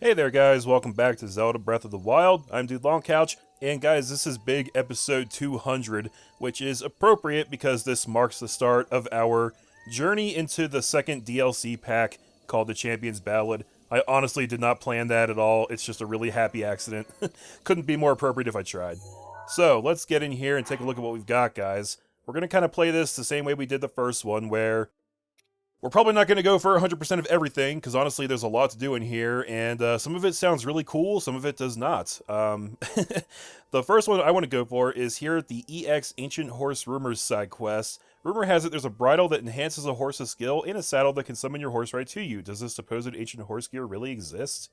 Hey there guys, welcome back to Zelda Breath of the Wild. I'm Dude Longcouch, and guys, this is big episode 200, which is appropriate because this marks the start of our journey into the second DLC pack called the Champion's Ballad. I honestly did not plan that at all, it's just a really happy accident. Couldn't be more appropriate if I tried. So, let's get in here and take a look at what we've got, guys. We're going to kind of play this the same way we did the first one, where we're probably not going to go for 100% of everything, because honestly there's a lot to do in here, and some of it sounds really cool, some of it does not. The first one I want to go for is here at the EX Ancient Horse Rumors side quest. Rumor has it there's a bridle that enhances a horse's skill, and a saddle that can summon your horse right to you. Does this supposed ancient horse gear really exist?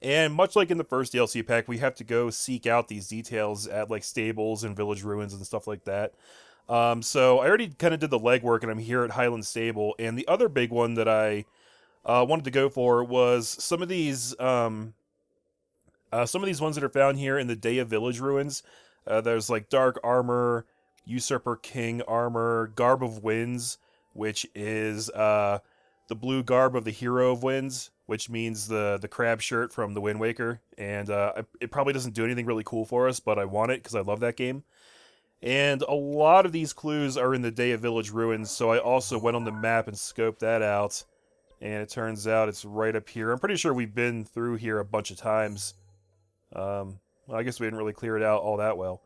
And much like in the first DLC pack, we have to go seek out these details at like stables and village ruins and stuff like that. So I already kind of did the legwork, and I'm here at Highland Stable. And the other big one that I wanted to go for was some of these ones that are found here in the Day of Village ruins. There's like Dark Armor, Usurper King Armor, Garb of Winds, which is the blue garb of the Hero of Winds, which means the crab shirt from the Wind Waker. And it probably doesn't do anything really cool for us, but I want it because I love that game. And a lot of these clues are in the Day of Village ruins, so I also went on the map and scoped that out. And it turns out it's right up here. I'm pretty sure we've been through here a bunch of times. Well, I guess we didn't really clear it out all that well.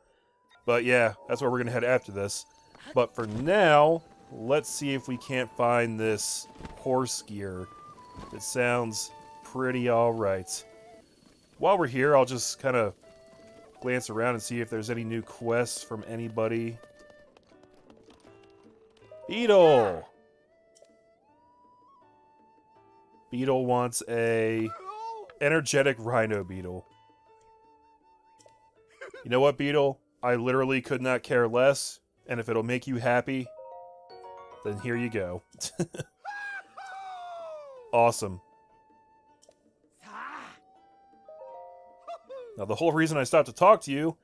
But yeah, that's where we're going to head after this. But for now, let's see if we can't find this horse gear. It sounds pretty alright. While we're here, I'll just kind of glance around and see if there's any new quests from anybody. Beetle! Beetle wants a energetic rhino beetle. You know what, Beetle? I literally could not care less, and if it'll make you happy, then here you go. Awesome. Now, the whole reason I stopped to talk to you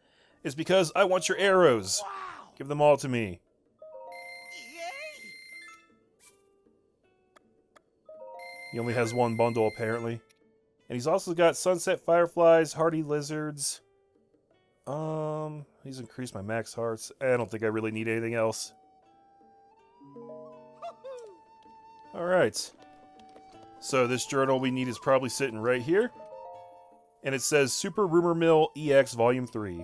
is because I want your arrows. Wow. Give them all to me. Yay. He only has one bundle, apparently. And he's also got sunset fireflies, hardy lizards. He's increased my max hearts. I don't think I really need anything else. Alright. So this journal we need is probably sitting right here. And it says Super Rumor Mill EX Volume 3.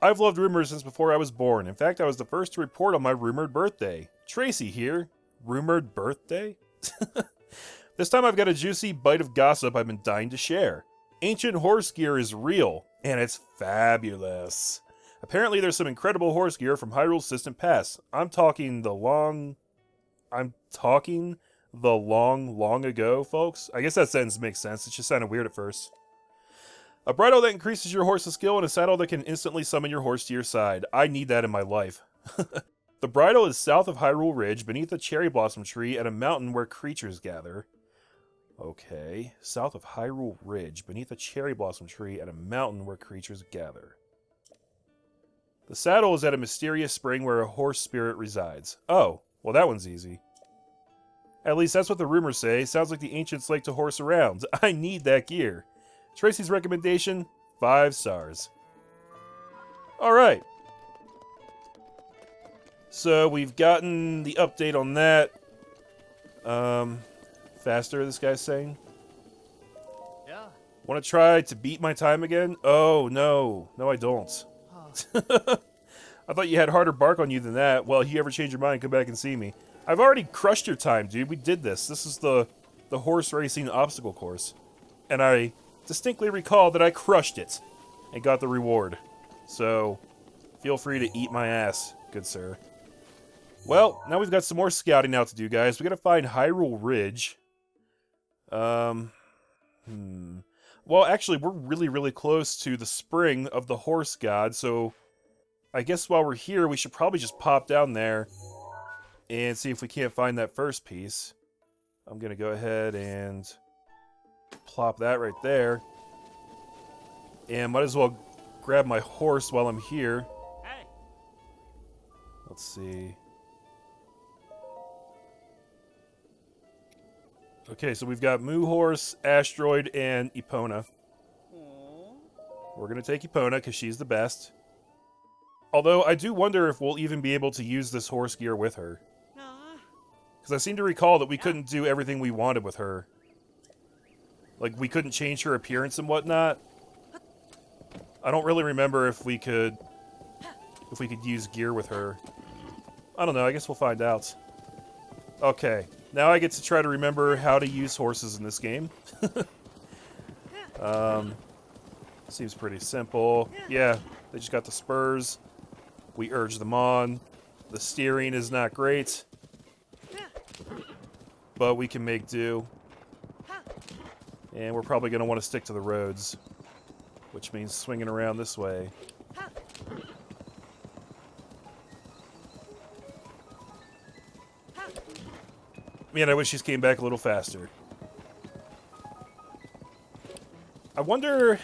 I've loved rumors since before I was born. In fact, I was the first to report on my rumored birthday. Tracy here. Rumored birthday? This time I've got a juicy bite of gossip I've been dying to share. Ancient horse gear is real, and it's fabulous. Apparently there's some incredible horse gear from Hyrule's distant past. I'm talking the long ago, folks. I guess that sentence makes sense. It just sounded weird at first. A bridle that increases your horse's skill, and a saddle that can instantly summon your horse to your side. I need that in my life. The bridle is south of Hyrule Ridge, beneath a cherry blossom tree at a mountain where creatures gather. Okay, south of Hyrule Ridge, beneath a cherry blossom tree at a mountain where creatures gather. The saddle is at a mysterious spring where a horse spirit resides. Oh, well that one's easy. At least that's what the rumors say. Sounds like the ancients like to horse around. I need that gear. Tracy's recommendation, 5 stars. Alright. So we've gotten the update on that. Faster, this guy's saying. Yeah. Want to try to beat my time again? Oh, no. No, I don't. I thought you had harder bark on you than that. Well, if you ever change your mind, come back and see me. I've already crushed your time, dude. We did this. This is the horse racing obstacle course. And I distinctly recall that I crushed it and got the reward. So, feel free to eat my ass, good sir. Well, now we've got some more scouting out to do, guys. We gotta find Hyrule Ridge. Well, actually, we're really, really close to the spring of the horse god, so I guess while we're here, we should probably just pop down there and see if we can't find that first piece. I'm gonna go ahead and plop that right there. And might as well grab my horse while I'm here. Hey. Let's see. Okay, so we've got Moo Horse, Asteroid, and Epona. Aw. We're going to take Epona because she's the best. Although, I do wonder if we'll even be able to use this horse gear with her. Aw. Because I seem to recall that we couldn't do everything we wanted with her. Like, we couldn't change her appearance and whatnot. I don't really remember if we could use gear with her. I don't know, I guess we'll find out. Okay, now I get to try to remember how to use horses in this game. Seems pretty simple. Yeah, they just got the spurs. We urge them on. The steering is not great, but we can make do. And we're probably going to want to stick to the roads, which means swinging around this way. Man, I wish these came back a little faster. I wonder...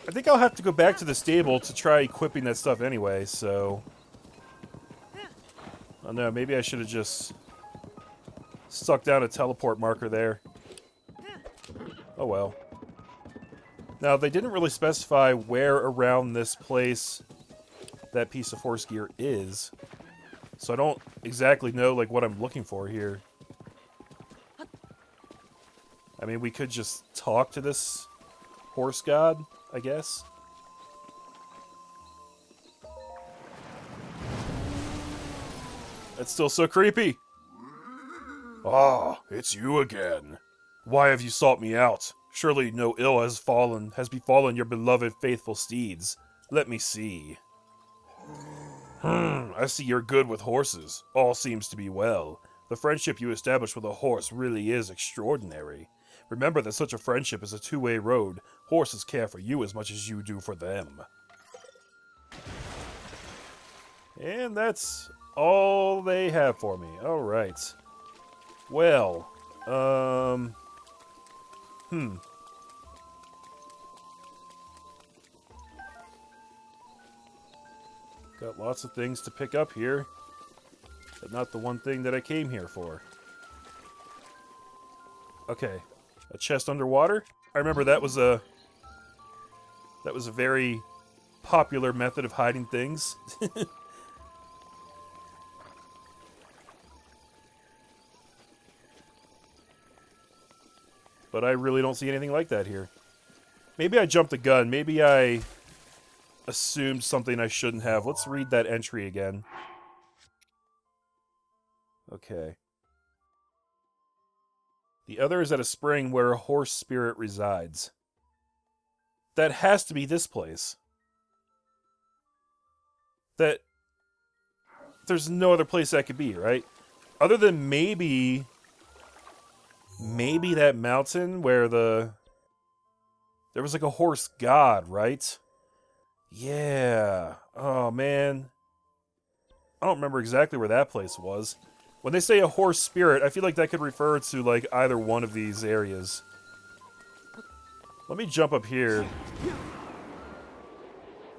I think I'll have to go back to the stable to try equipping that stuff anyway, so... I don't know, maybe I should have just stuck down a teleport marker there. Oh well. Now, they didn't really specify where around this place that piece of horse gear is, so I don't exactly know, like, what I'm looking for here. I mean, we could just talk to this horse god, I guess. That's still so creepy. Ah, it's you again. Why have you sought me out? Surely no ill has befallen your beloved faithful steeds. Let me see. I see you're good with horses. All seems to be well. The friendship you established with a horse really is extraordinary. Remember that such a friendship is a two-way road. Horses care for you as much as you do for them. And that's all they have for me. Alright. Well, got lots of things to pick up here, but not the one thing that I came here for. Okay, a chest underwater? I remember that was a very popular method of hiding things. But I really don't see anything like that here. Maybe I jumped the gun. Maybe I assumed something I shouldn't have. Let's read that entry again. Okay. The other is at a spring where a horse spirit resides. That has to be this place. There's no other place that could be, right? Other than maybe that mountain where there was like a horse god, right? Yeah. Oh, man. I don't remember exactly where that place was. When they say a horse spirit, I feel like that could refer to, like, either one of these areas. Let me jump up here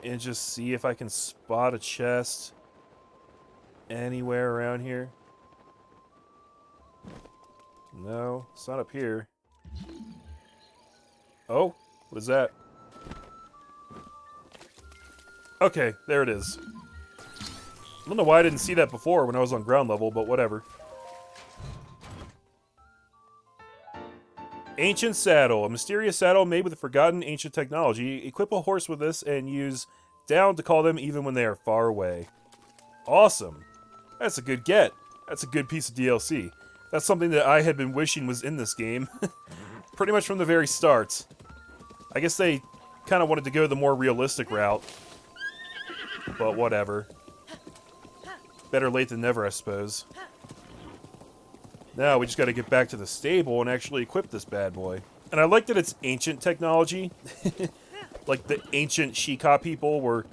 and just see if I can spot a chest anywhere around here. No, it's not up here. Oh, what is that? Okay, there it is. I don't know why I didn't see that before when I was on ground level, but whatever. Ancient Saddle. A mysterious saddle made with forgotten ancient technology. Equip a horse with this and use down to call them even when they are far away. Awesome. That's a good get. That's a good piece of DLC. That's something that I had been wishing was in this game. Pretty much from the very start. I guess they kind of wanted to go the more realistic route. But whatever. Better late than never, I suppose. Now we just gotta get back to the stable and actually equip this bad boy. And I like that it's ancient technology. Like the ancient Shika people were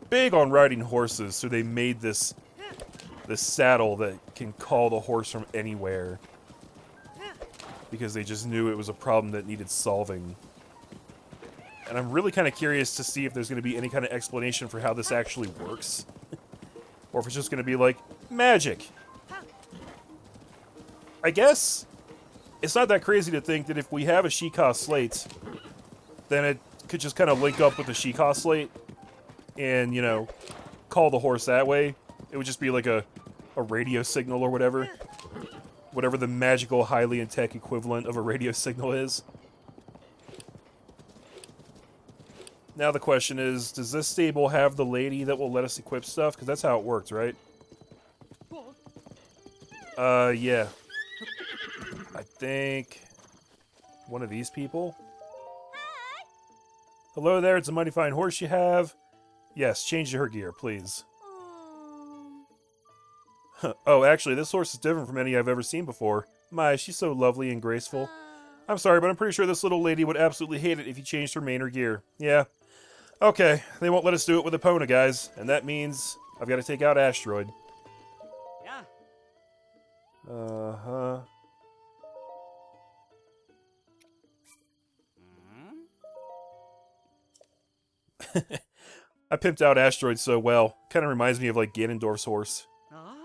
big on riding horses, so they made this saddle that can call the horse from anywhere. Because they just knew it was a problem that needed solving. And I'm really kind of curious to see if there's going to be any kind of explanation for how this actually works. Or if it's just going to be like, magic. I guess it's not that crazy to think that if we have a Sheikah slate, then it could just kind of link up with the Sheikah slate and, you know, call the horse that way. It would just be like a radio signal or whatever. Whatever the magical highly-in-tech equivalent of a radio signal is. Now the question is, does this stable have the lady that will let us equip stuff? Because that's how it works, right? Yeah. I think one of these people. Hello there, it's a mighty fine horse you have. Yes, change her gear, please. Oh, actually, this horse is different from any I've ever seen before. My, she's so lovely and graceful. I'm sorry, but I'm pretty sure this little lady would absolutely hate it if you changed her mane or gear. Yeah. Okay, they won't let us do it with Epona, guys. And that means I've got to take out Asteroid. Yeah. Uh-huh. I pimped out Asteroid so well. Kind of reminds me of, like, Ganondorf's horse. Ah.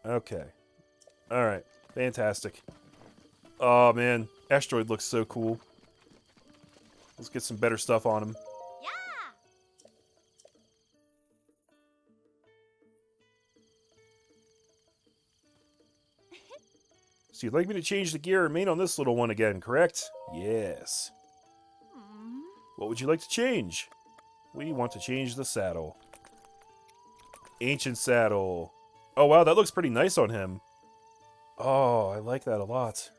Okay. Alright. Fantastic. Oh, man. Asteroid looks so cool. Let's get some better stuff on him. Yeah. So you'd like me to change the gear and mane on this little one again, correct? Yes. What would you like to change? We want to change the saddle. Ancient saddle. Oh, wow, that looks pretty nice on him. Oh, I like that a lot.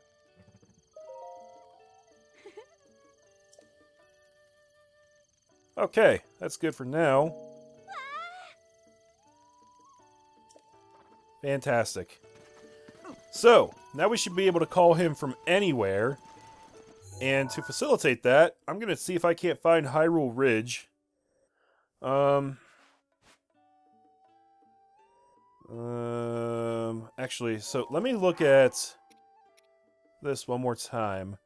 Okay, that's good for now. Fantastic. So, now we should be able to call him from anywhere. And to facilitate that, I'm going to see if I can't find Hyrule Ridge. Actually, so let me look at this one more time.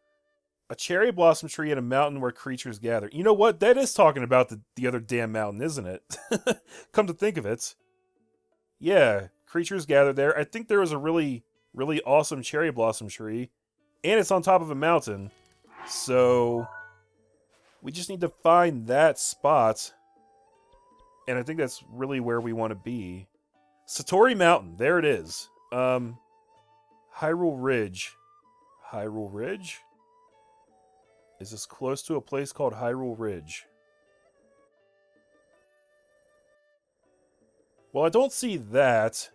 A cherry blossom tree and a mountain where creatures gather. You know what? That is talking about the other damn mountain, isn't it? Come to think of it. Yeah, creatures gather there. I think there was a really, really awesome cherry blossom tree. And it's on top of a mountain. So, we just need to find that spot. And I think that's really where we want to be. Satori Mountain, there it is. Hyrule Ridge. Hyrule Ridge? Is this close to a place called Hyrule Ridge? Well, I don't see that.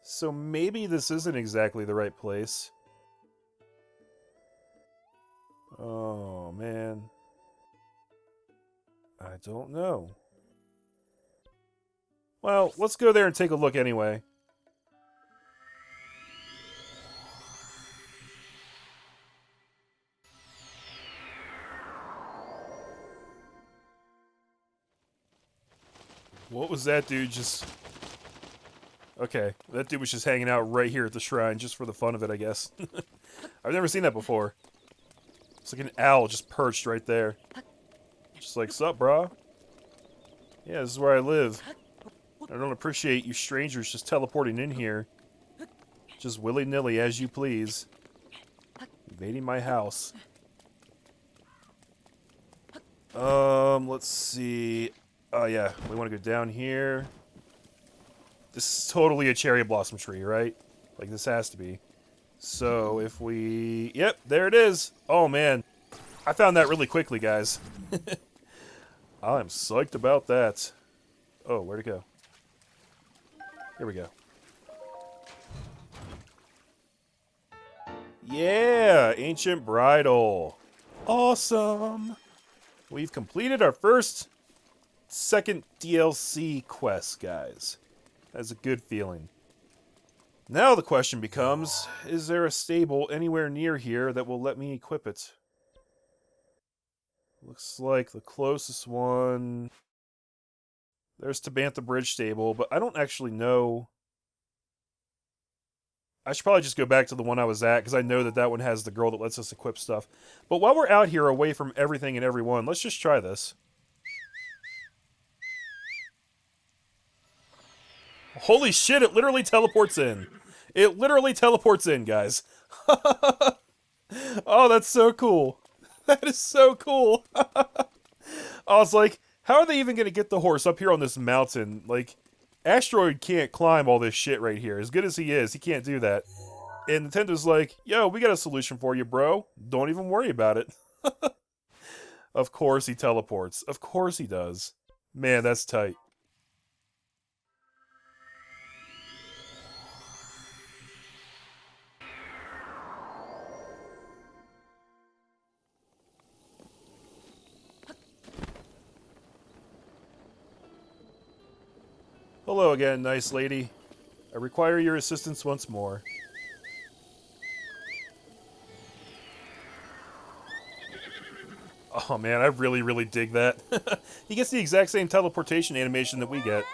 So maybe this isn't exactly the right place. Oh, man. I don't know. Well, let's go there and take a look anyway. What was that dude just... Okay, that dude was just hanging out right here at the shrine just for the fun of it, I guess. I've never seen that before. It's like an owl just perched right there. Just like, sup, brah? Yeah, this is where I live. I don't appreciate you strangers just teleporting in here. Just willy-nilly as you please. Invading my house. Let's see. Oh, yeah, we want to go down here. This is totally a cherry blossom tree, right? Like, this has to be. So, if we... Yep, there it is! Oh, man. I found that really quickly, guys. I'm psyched about that. Oh, where'd it go? Here we go. Yeah! Ancient Bridal. Awesome! We've completed our second DLC quest, guys. That's a good feeling. Now the question becomes, is there a stable anywhere near here that will let me equip it? Looks like the closest one... There's Tabantha Bridge Stable, but I don't actually know... I should probably just go back to the one I was at, because I know that that one has the girl that lets us equip stuff. But while we're out here away from everything and everyone, let's just try this. Holy shit, it literally teleports in. It literally teleports in, guys. Oh, that's so cool. That is so cool. I was like, how are they even going to get the horse up here on this mountain? Like, Asteroid can't climb all this shit right here. As good as he is, he can't do that. And Nintendo's like, yo, we got a solution for you, bro. Don't even worry about it. Of course he teleports. Of course he does. Man, that's tight. Hello again, nice lady. I require your assistance once more. Oh man, I really, really dig that. He gets the exact same teleportation animation that we get.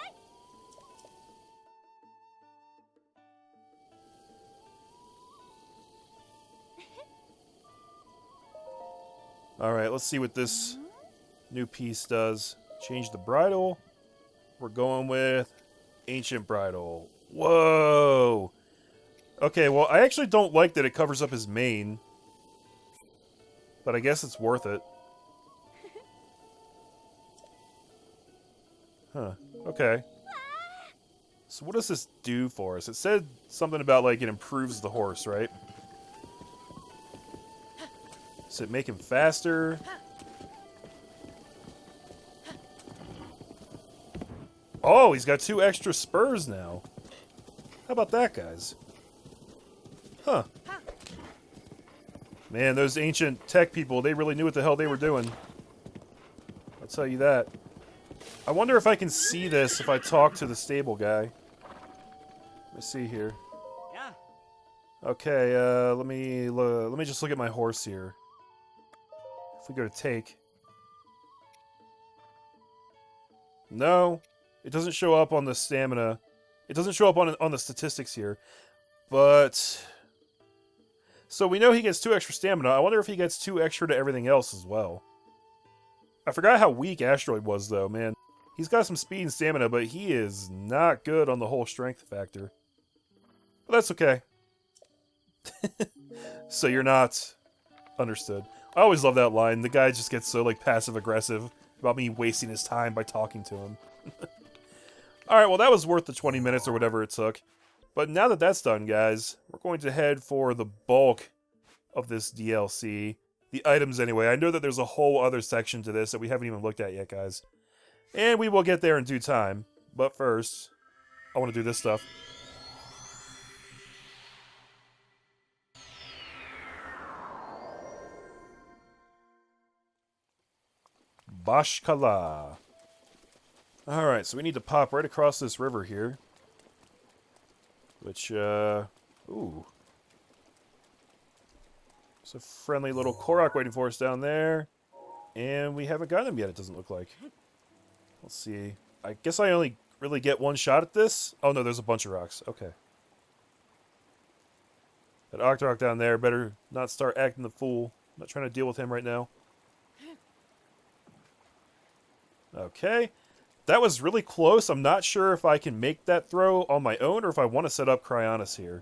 Alright, let's see what this new piece does. Change the bridle. We're going with Ancient Bridle. Whoa! Okay, well, I actually don't like that it covers up his mane. But I guess it's worth it. Huh. Okay. So what does this do for us? It said something about, like, it improves the horse, right? Does it make him faster? Oh, he's got 2 extra spurs now. How about that, guys? Huh. Man, those ancient tech people, they really knew what the hell they were doing. I'll tell you that. I wonder if I can see this if I talk to the stable guy. Let me see here. Yeah. Okay, let me just look at my horse here. If we go to take. No, it doesn't show up on the stamina. It doesn't show up on the statistics here. But so we know he gets 2 extra stamina. I wonder if he gets 2 extra to everything else as well. I forgot how weak Asteroid was though, man. He's got some speed and stamina, but he is not good on the whole strength factor. But that's okay. So you're not understood. I always love that line. The guy just gets so, like, passive-aggressive about me wasting his time by talking to him. Alright, well, that was worth the 20 minutes or whatever it took. But now that that's done, guys, we're going to head for the bulk of this DLC. The items, anyway. I know that there's a whole other section to this that we haven't even looked at yet, guys. And we will get there in due time. But first, I want to do this stuff. Bashkala. Alright, so we need to pop right across this river here. Which, ooh. There's a friendly little Korok waiting for us down there. And we haven't gotten him yet, it doesn't look like. Let's see. I guess I only really get 1 shot at this? Oh no, there's a bunch of rocks. Okay. That Octorok down there better not start acting the fool. I'm not trying to deal with him right now. Okay. That was really close. I'm not sure if I can make that throw on my own or if I want to set up Cryonis here.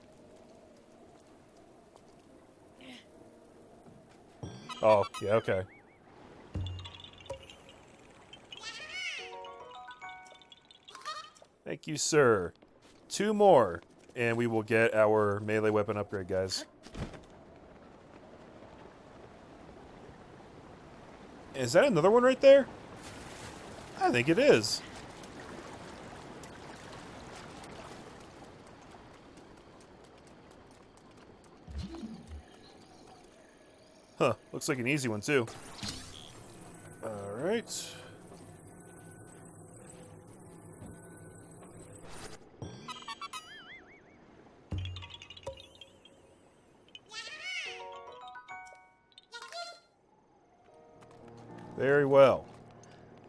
Oh, yeah, okay. Thank you, sir. 2 more, and we will get our melee weapon upgrade, guys. Is that another one right there? I think it is. Huh, looks like an easy one, too. Alright. Very well.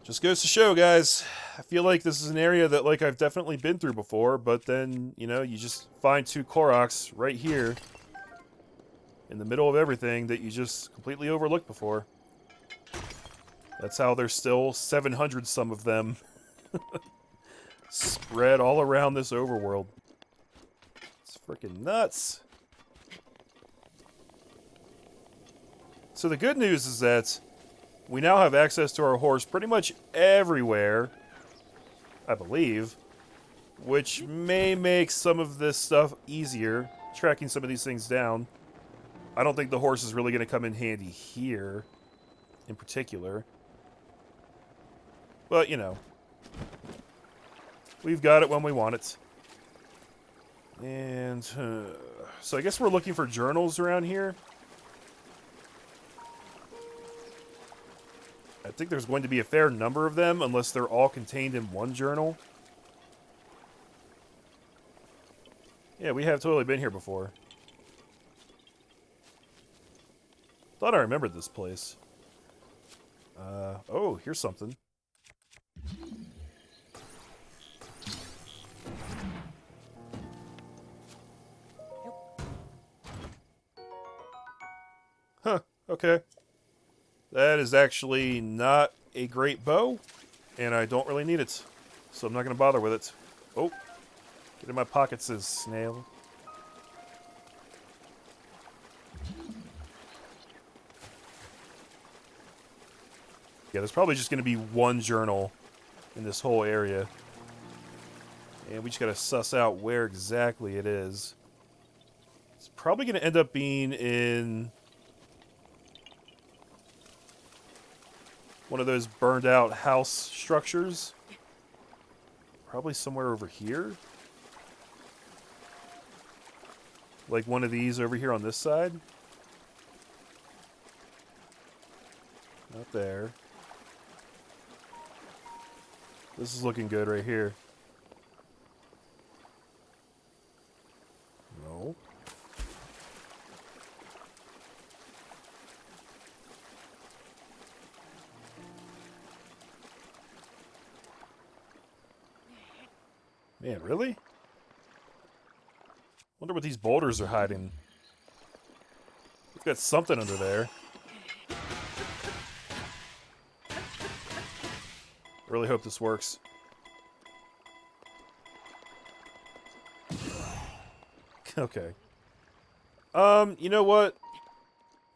Just goes to show, guys, I feel like this is an area that, like, I've definitely been through before, but then, you know, you just find 2 Koroks right here in the middle of everything that you just completely overlooked before. That's how there's still 700 some of them spread all around this overworld. Let's Freaking nuts. So the good news is that we now have access to our horse pretty much everywhere, I believe, which may make some of this stuff easier, tracking some of these things down. I don't think the horse is really going to come in handy here, in particular. But, you know, we've got it when we want it. And, so I guess we're looking for journals around here. I think there's going to be a fair number of them, unless they're all contained in one journal. Yeah, we have totally been here before. Thought I remembered this place. Oh, here's something. Huh, okay. That is actually not a great bow, and I don't really need it. So I'm not going to bother with it. Oh, get in my pockets, says snail. Yeah, there's probably just going to be one journal in this whole area. And we just got to suss out where exactly it is. It's probably going to end up being in one of those burned out house structures. Probably somewhere over here. Like one of these over here on this side. Not there. This is looking good right here. No. Man, really? Wonder what these boulders are hiding. We've got something under there. I really hope this works. Okay. You know what?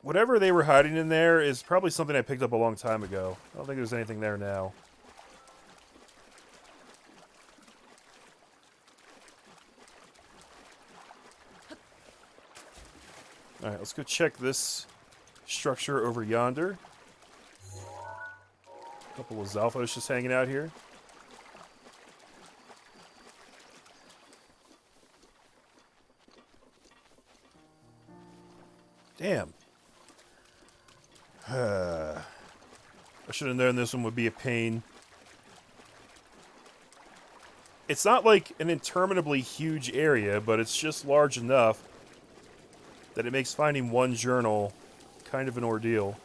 Whatever they were hiding in there is probably something I picked up a long time ago. I don't think there's anything there now. Alright, let's go check this structure over yonder. A couple of Zalphos just hanging out here. Damn. I should have known this one would be a pain. It's not like an interminably huge area, but it's just large enough that it makes finding one journal kind of an ordeal.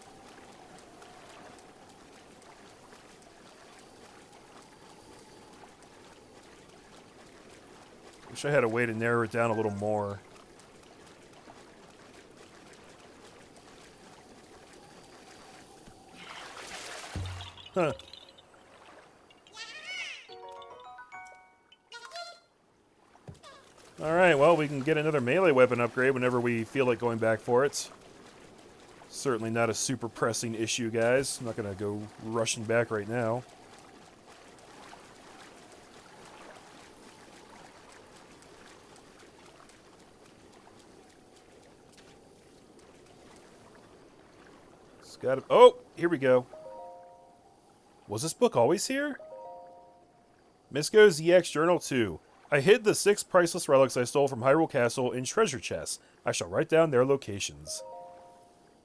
Wish I had a way to narrow it down a little more. Huh. Alright, well, we can get another melee weapon upgrade whenever we feel like going back for it. Certainly not a super pressing issue, guys. I'm not going to go rushing back right now. It's got to... Oh! Here we go. Was this book always here? Misko's EX Journal 2. I hid the 6 priceless relics I stole from Hyrule Castle in treasure chests. I shall write down their locations.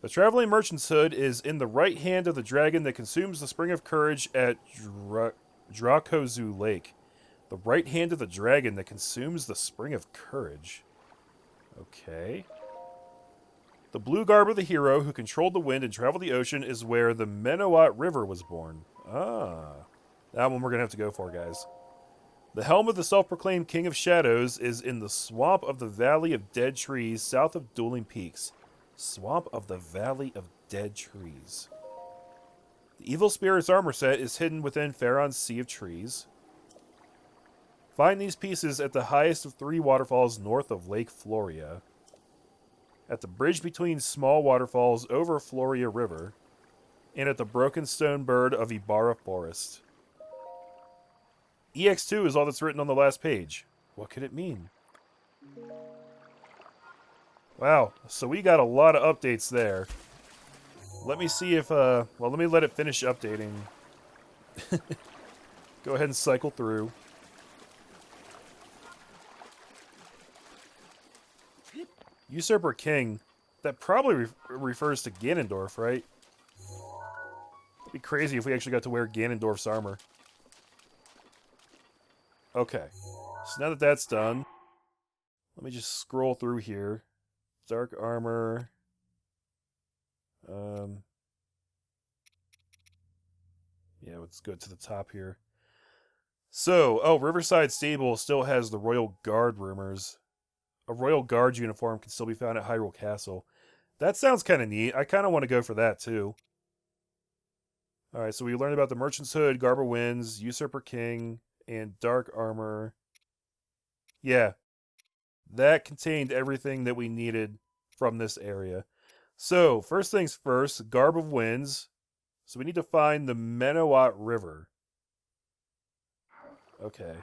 The Traveling Merchant's Hood is in the right hand of the dragon that consumes the Spring of Courage at Dracozu Lake. The right hand of the dragon that consumes the Spring of Courage. Okay. The blue garb of the hero who controlled the wind and traveled the ocean is where the Menowat River was born. Ah. That one we're going to have to go for, guys. The helm of the self-proclaimed King of Shadows is in the Swamp of the Valley of Dead Trees south of Dueling Peaks. Swamp of the Valley of Dead Trees. The Evil Spirit's armor set is hidden within Faron's Sea of Trees. Find these pieces at the highest of 3 waterfalls north of Lake Floria. At the bridge between small waterfalls over Floria River. And at the broken stone bird of Ibarra Forest. EX2 is all that's written on the last page. What could it mean? Wow, so we got a lot of updates there. Let me see if, well, let me let it finish updating. Go ahead and cycle through. Usurper King. That probably refers to Ganondorf, right? It'd be crazy if we actually got to wear Ganondorf's armor. Okay. So now that that's done, let me just scroll through here. Dark armor. Yeah, let's go to the top here. So, oh, Riverside Stable still has the Royal Guard rumors. A Royal Guard uniform can still be found at Hyrule Castle. That sounds kind of neat. I kind of want to go for that, too. Alright, so we learned about the Merchant's Hood, Garb of Winds, Usurper King, and Dark Armor. Yeah. That contained everything that we needed from this area. So, first things first, Garb of Winds. So we need to find the Menowat River. Okay.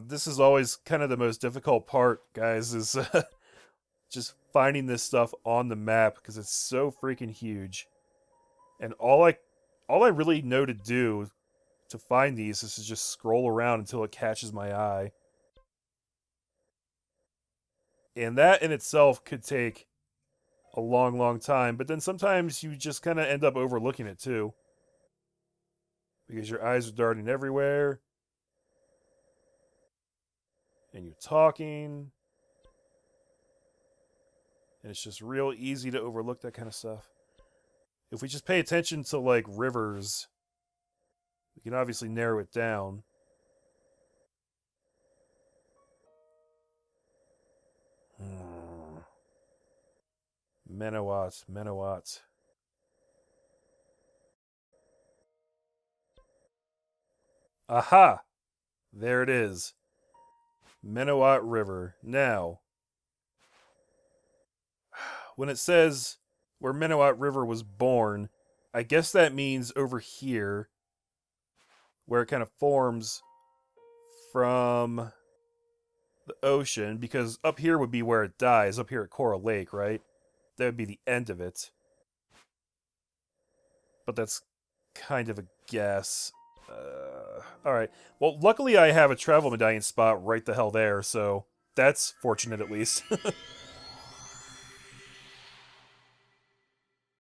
This is always kind of the most difficult part, guys, is just finding this stuff on the map because it's so freaking huge. And all I really know to do to find these is to just scroll around until it catches my eye. And that in itself could take a long, long time, but then sometimes you just kind of end up overlooking it too. Because your eyes are darting everywhere. And you're talking. And it's just real easy to overlook that kind of stuff. If we just pay attention to, like, rivers, we can obviously narrow it down. Menowat. Aha! There it is. Menowat River. Now, when it says where Menowat River was born, I guess that means over here, where it kind of forms from the ocean, because up here would be where it dies, up here at Coral Lake, right? That would be the end of it. But that's kind of a guess. Alright. Well, luckily I have a travel medallion spot right the hell there, so that's fortunate at least.